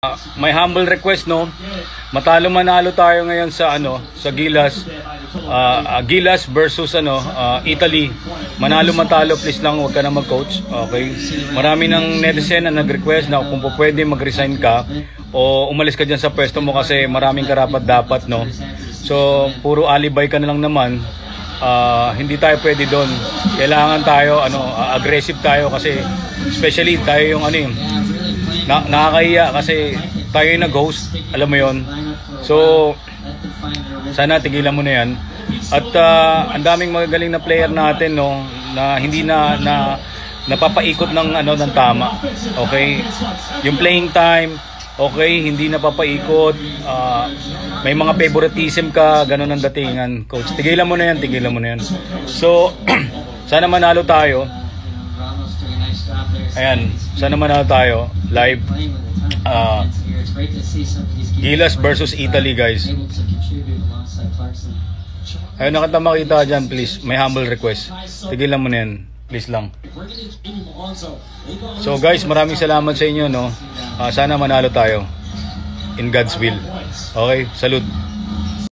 My humble request, no, matalo manalo tayo ngayon sa sa Gilas. Gilas versus Italy. Manalo matalo, please lang, huwag ka na mag-coach. Okay? Marami ng netizen na nag-request na kung pwede mag-resign ka o umalis ka diyan sa pwesto mo kasi maraming karapat dapat, no. So puro alibay ka na lang naman. Hindi tayo pwede doon. Kailangan tayo aggressive tayo kasi especially tayo yung nakakahiya kasi tayo yung nag-host, alam mo yon. So sana tigilan mo na yan. At ang daming magagaling na player natin, no, na hindi na napapaikot ng ng tama. Okay? Yung playing time, okay, hindi napapaikot. May mga favoritism ka, ganun ang datingan, coach. Tigilan mo na yan, tigilan mo na yan. So sana manalo tayo. Ayan, sana manalo tayo live. Gilas versus Italy, guys. Ayun, nakita makita dyan, please. May humble request. Tigilan mo na yan, please lang. So guys, maraming salamat sa inyo, no. Sana manalo tayo in God's will. Okay, salute.